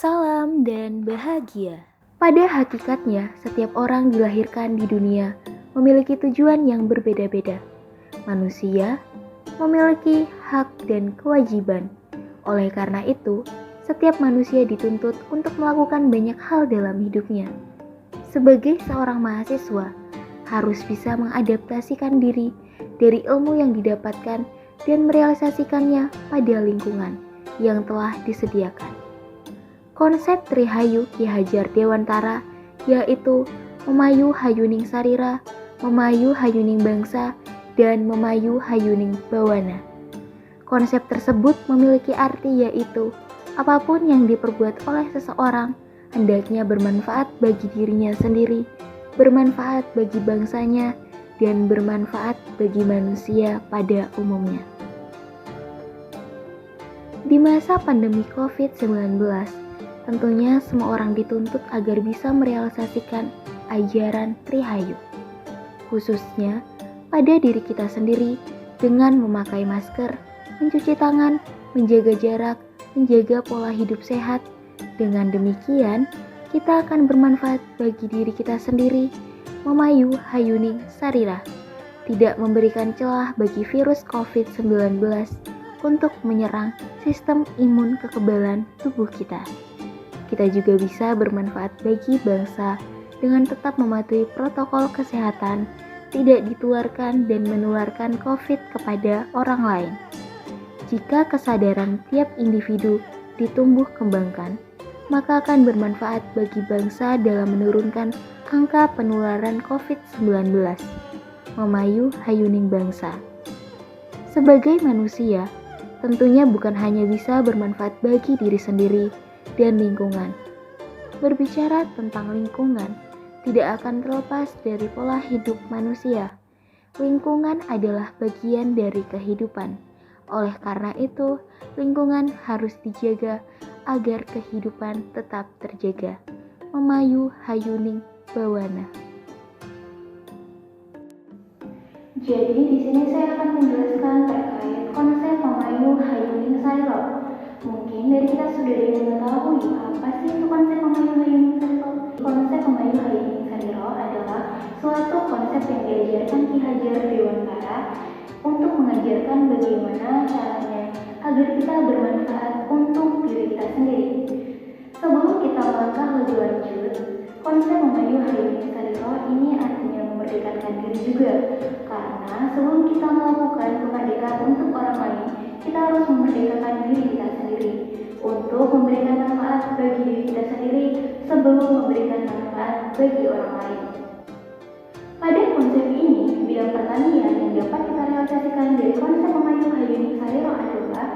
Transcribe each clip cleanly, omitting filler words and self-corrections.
salam, dan bahagia. Pada hakikatnya, setiap orang dilahirkan di dunia memiliki tujuan yang berbeda-beda. Manusia memiliki hak dan kewajiban. Oleh karena itu, setiap manusia dituntut untuk melakukan banyak hal dalam hidupnya. Sebagai seorang mahasiswa, harus bisa mengadaptasikan diri dari ilmu yang didapatkan dan merealisasikannya pada lingkungan yang telah disediakan. Konsep Trihayu Ki Hajar Dewantara yaitu memayu hayuning sarira, memayu hayuning bangsa, dan memayu hayuning bawana. Konsep tersebut memiliki arti yaitu apapun yang diperbuat oleh seseorang hendaknya bermanfaat bagi dirinya sendiri, bermanfaat bagi bangsanya, dan bermanfaat bagi manusia pada umumnya. Di masa pandemi COVID-19, tentunya semua orang dituntut agar bisa merealisasikan ajaran Trihayu, khususnya pada diri kita sendiri dengan memakai masker, mencuci tangan, menjaga jarak, menjaga pola hidup sehat. Dengan demikian, kita akan bermanfaat bagi diri kita sendiri, memayu hayuning sarira, tidak memberikan celah bagi virus COVID-19 untuk menyerang sistem imun kekebalan tubuh kita. Kita juga bisa bermanfaat bagi bangsa dengan tetap mematuhi protokol kesehatan, tidak ditularkan dan menularkan COVID kepada orang lain. Jika kesadaran tiap individu ditumbuh kembangkan, maka akan bermanfaat bagi bangsa dalam menurunkan angka penularan COVID-19. Memayu hayuning bangsa. Sebagai manusia, tentunya bukan hanya bisa bermanfaat bagi diri sendiri dan lingkungan. Berbicara tentang lingkungan, tidak akan terlepas dari pola hidup manusia. Lingkungan adalah bagian dari kehidupan. Oleh karena itu, lingkungan harus dijaga agar kehidupan tetap terjaga. Memayu hayuning bawana. Jadi di sini saya akan menjelaskan terkait konsep memayu hayuning sarira. Mungkin dari kita sudah ada yang mengetahui apa sih itu konsep memayu hayuning sarira. Konsep memayu hayuning sarira adalah suatu konsep yang diajarkan Ki Hajar Dewantara untuk mengajarkan bagaimana caranya agar kita bermanfaat untuk diri kita sendiri. Sebelum kita melangkah lebih lanjut, konsep memayu hayuning sarira ini artinya memerdekakan diri juga. Karena sebelum kita melakukan kemerdekaan untuk orang lain, kita harus memerdekakan diri kita sendiri untuk memberikan manfaat bagi diri kita sendiri sebelum memberikan manfaat bagi orang lain. Pada konsep ini, bidang pertanian yang dapat kita realisasikan dari konsep memayu hayuning sarira adalah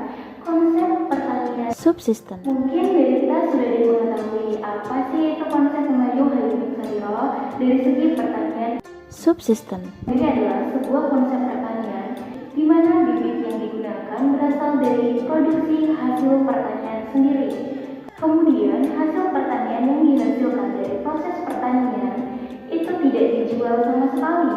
konsep pertanian Subsisten. Mungkin dari kita sudah mengetahui apa sih itu konsep memayu hayuning sarira dari segi pertanian. Subsisten. Ini adalah sebuah konsep pertanian di mana bibit yang digunakan berasal dari produksi hasil pertanian sendiri. Kemudian hasil pertanian yang dihasilkan dari proses pertanian itu tidak dijual sama sekali,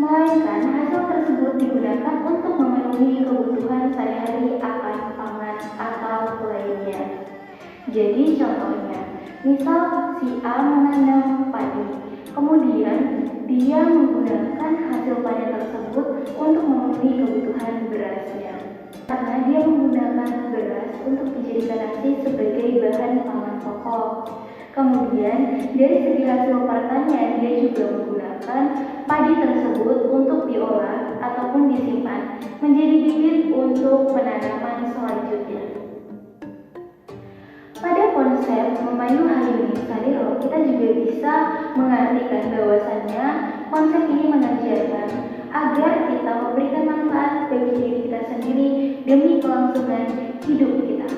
melainkan hasil tersebut digunakan untuk memenuhi kebutuhan sehari-hari akan pangan atau lainnya. Jadi contohnya, misal si A menanam padi, kemudian dia menggunakan hasil panen tersebut untuk memenuhi kebutuhan berasnya. Karena dia menggunakan beras untuk dijadikan nasi sebagai bahan pangan pokok. Kemudian dari segi hasil pertanian dia juga menggunakan padi tersebut untuk diolah ataupun disimpan menjadi bibit untuk penanaman selanjutnya. Pada konsep memayu hayuning sarira, kita juga bisa mengartikan bahwasannya konsep ini mengajarkan agar kita memberikan manfaat bagi diri kita sendiri demi kelangsungan hidup kita.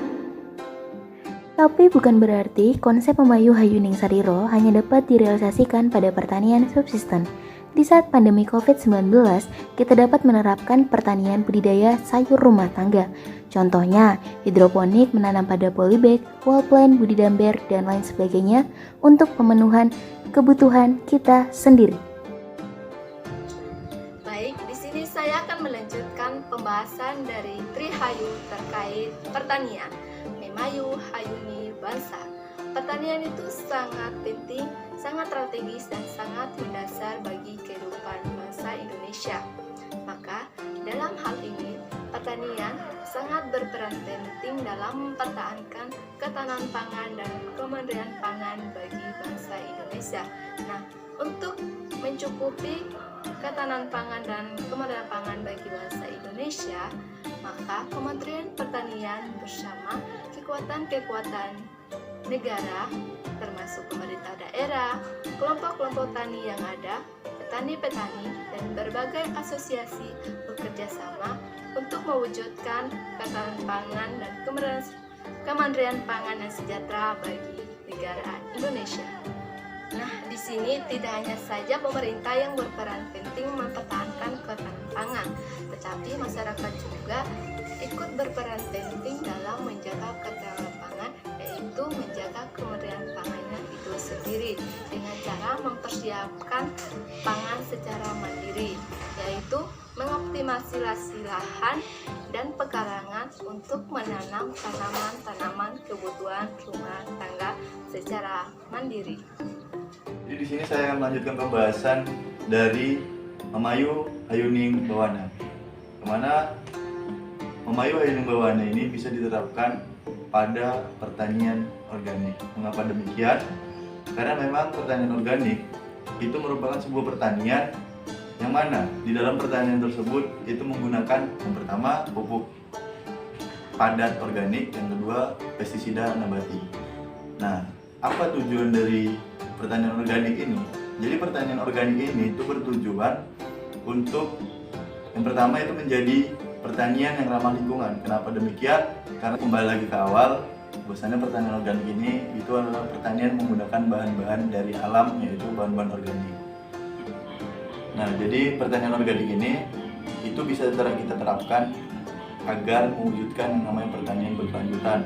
Tapi bukan berarti konsep memayu hayuning sarira hanya dapat direalisasikan pada pertanian subsisten. Di saat pandemi COVID-19, kita dapat menerapkan pertanian budidaya sayur rumah tangga. Contohnya, hidroponik menanam pada polybag, wall plant, budidamber, dan lain sebagainya untuk pemenuhan kebutuhan kita sendiri. Baik, di sini saya akan melanjutkan pembahasan dari Trihayu terkait pertanian. Memayu hayuni bangsa. pertanian itu sangat penting, sangat strategis, dan sangat mendasar bagi kehidupan bangsa Indonesia. Maka, dalam hal ini, pertanian sangat berperan penting dalam mempertahankan ketahanan pangan dan kemandirian pangan bagi bangsa Indonesia. Nah, untuk mencukupi ketahanan pangan dan kemandirian pangan bagi bangsa Indonesia, maka Kementerian Pertanian bersama kekuatan-kekuatan negara, termasuk pemerintah daerah, kelompok-kelompok tani yang ada, petani-petani, dan berbagai asosiasi bekerja sama untuk mewujudkan ketahanan pangan dan kemandirian pangan yang sejahtera bagi negara Indonesia. Nah, di sini tidak hanya saja pemerintah yang berperan penting mempertahankan ketahanan pangan, tetapi masyarakat juga ikut berperan penting dalam menjaga ketahanan pangan, yaitu menjaga kemandirian pangannya itu sendiri dengan cara mempersiapkan pangan secara mandiri, yaitu mengoptimasi lahan dan pekarangan untuk menanam tanaman-tanaman kebutuhan rumah tangga secara mandiri. Jadi di sini saya akan melanjutkan pembahasan dari Memayu Hayuning Bawana, kemana Memayu Hayuning Bawana ini bisa diterapkan pada pertanian organik. Mengapa demikian? Karena memang pertanian organik itu merupakan sebuah pertanian yang mana di dalam pertanian tersebut itu menggunakan yang pertama pupuk padat organik, yang kedua pestisida nabati. Nah, apa tujuan dari pertanian organik ini? Jadi pertanian organik ini itu bertujuan untuk yang pertama itu menjadi pertanian yang ramah lingkungan. Kenapa demikian? Karena kembali lagi ke awal, bahwasanya pertanian organik ini itu adalah pertanian menggunakan bahan-bahan dari alam, yaitu bahan-bahan organik. Nah, jadi pertanian organik ini itu bisa kita terapkan agar mewujudkan yang namanya pertanian berkelanjutan,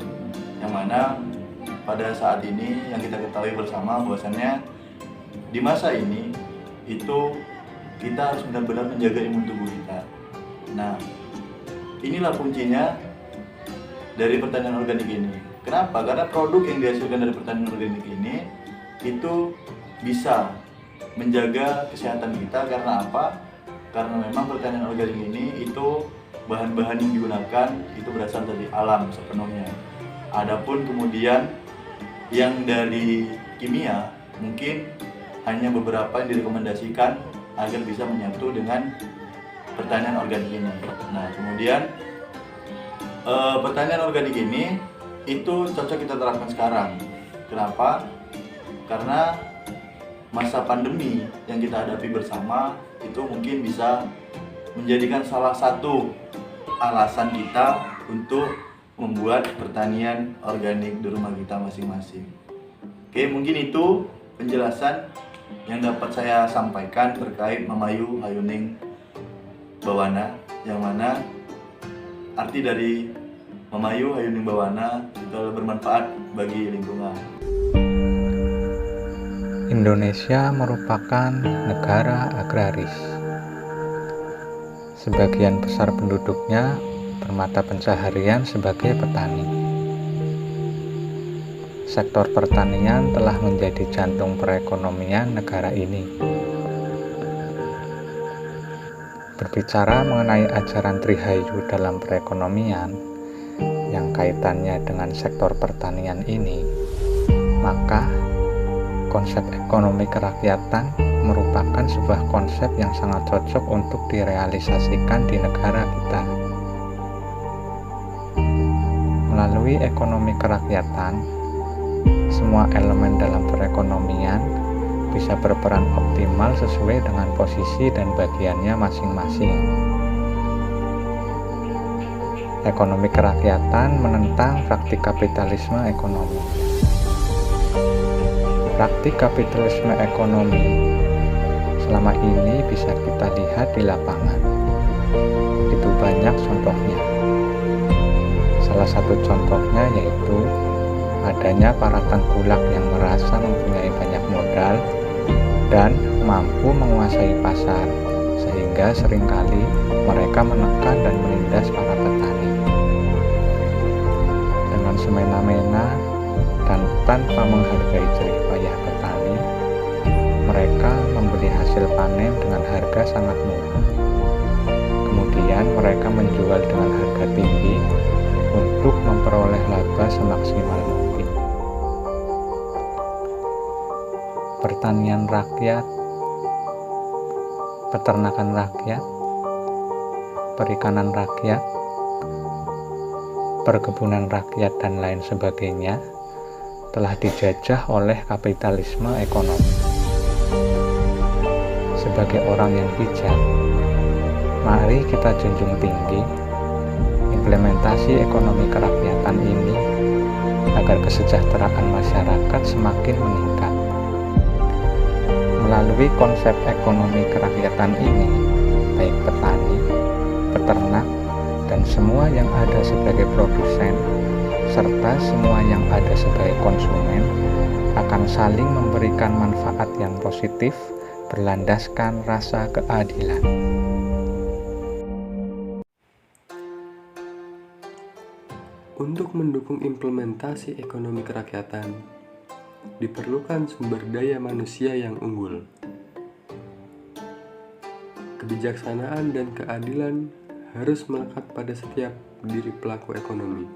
yang mana pada saat ini yang kita ketahui bersama bahwasannya di masa ini itu kita harus benar-benar menjaga imun tubuh kita. Nah, inilah kuncinya dari pertanian organik ini. Kenapa? Karena produk yang dihasilkan dari pertanian organik ini itu bisa menjaga kesehatan kita. Karena apa? Karena memang pertanian organik ini itu bahan-bahan yang digunakan itu berasal dari alam sepenuhnya. Adapun kemudian yang dari kimia mungkin hanya beberapa yang direkomendasikan agar bisa menyatu dengan pertanian organik ini. Nah, kemudian pertanian organik ini itu cocok kita terapkan sekarang. Kenapa? Karena masa pandemi yang kita hadapi bersama itu mungkin bisa menjadikan salah satu alasan kita untuk membuat pertanian organik di rumah kita masing-masing. Oke, mungkin itu penjelasan yang dapat saya sampaikan terkait Memayu Hayuning Bawana, yang mana arti dari Memayu Hayuning Bawana itu adalah bermanfaat bagi lingkungan. Indonesia merupakan negara agraris. Sebagian besar penduduknya bermata pencaharian sebagai petani. Sektor pertanian telah menjadi jantung perekonomian negara ini. Berbicara mengenai ajaran Trihayu dalam perekonomian yang kaitannya dengan sektor pertanian ini, maka konsep ekonomi kerakyatan merupakan sebuah konsep yang sangat cocok untuk direalisasikan di negara kita. Melalui ekonomi kerakyatan, semua elemen dalam perekonomian bisa berperan optimal sesuai dengan posisi dan bagiannya masing-masing. Ekonomi kerakyatan menentang praktik kapitalisme ekonomi. Praktik kapitalisme ekonomi selama ini bisa kita lihat di lapangan. Itu banyak contohnya. Salah satu contohnya yaitu adanya para tengkulak yang merasa mempunyai banyak modal dan mampu menguasai pasar, sehingga seringkali mereka menekan dan menindas para petani. Dengan semena-mena dan tanpa menghargai jerih payah petani, mereka membeli hasil panen dengan harga sangat murah. Kemudian mereka menjual dengan harga tinggi untuk memperoleh laba semaksimal mungkin. Pertanian rakyat, peternakan rakyat, perikanan rakyat, perkebunan rakyat, dan lain sebagainya telah dijajah oleh kapitalisme ekonomi. Sebagai orang yang bijak, mari kita junjung tinggi implementasi ekonomi kerakyatan ini agar kesejahteraan masyarakat semakin meningkat. Melalui konsep ekonomi kerakyatan ini, baik petani, peternak, dan semua yang ada sebagai produsen, serta semua yang ada sebagai konsumen akan saling memberikan manfaat yang positif berlandaskan rasa keadilan. Untuk mendukung implementasi ekonomi kerakyatan, diperlukan sumber daya manusia yang unggul. Kebijaksanaan dan keadilan harus melekat pada setiap diri pelaku ekonomi.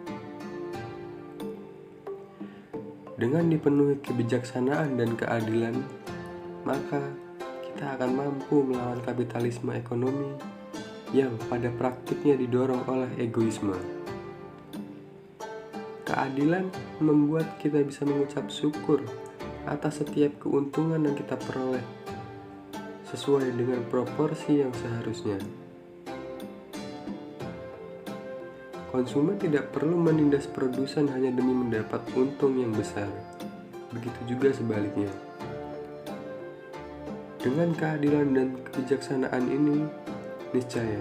Dengan dipenuhi kebijaksanaan dan keadilan, maka kita akan mampu melawan kapitalisme ekonomi yang pada praktiknya didorong oleh egoisme. Keadilan membuat kita bisa mengucap syukur atas setiap keuntungan yang kita peroleh sesuai dengan proporsi yang seharusnya. Konsumen tidak perlu menindas produsen hanya demi mendapat untung yang besar. Begitu juga sebaliknya. Dengan keadilan dan kebijaksanaan ini, niscaya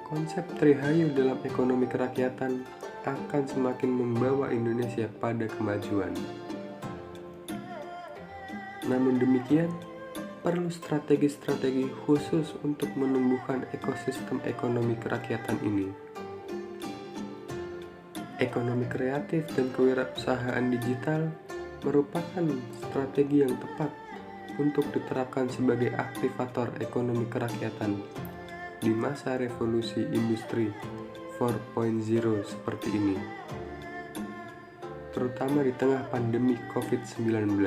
konsep Trihayu dalam ekonomi kerakyatan akan semakin membawa Indonesia pada kemajuan. Namun demikian, perlu strategi-strategi khusus untuk menumbuhkan ekosistem ekonomi kerakyatan ini. Ekonomi kreatif dan kewirausahaan digital merupakan strategi yang tepat untuk diterapkan sebagai aktivator ekonomi kerakyatan di masa revolusi industri 4.0 seperti ini, terutama di tengah pandemi COVID-19.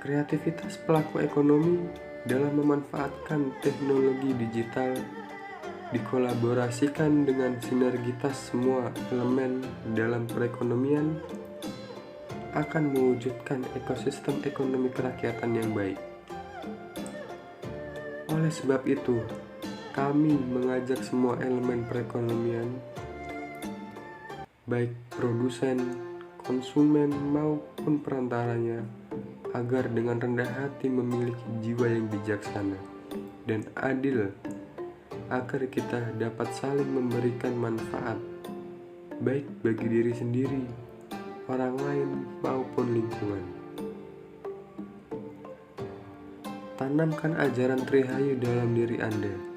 Kreativitas pelaku ekonomi dalam memanfaatkan teknologi digital dikolaborasikan dengan sinergitas semua elemen dalam perekonomian akan mewujudkan ekosistem ekonomi kerakyatan yang baik. Oleh sebab itu, kami mengajak semua elemen perekonomian, baik produsen, konsumen, maupun perantaranya, agar dengan rendah hati memiliki jiwa yang bijaksana dan adil, agar kita dapat saling memberikan manfaat, baik bagi diri sendiri, orang lain, maupun lingkungan. Tanamkan ajaran Trihayu dalam diri Anda.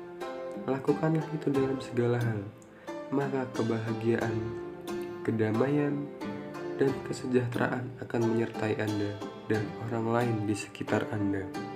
Lakukanlah itu dalam segala hal, maka kebahagiaan, kedamaian, dan kesejahteraan akan menyertai Anda dan orang lain di sekitar Anda.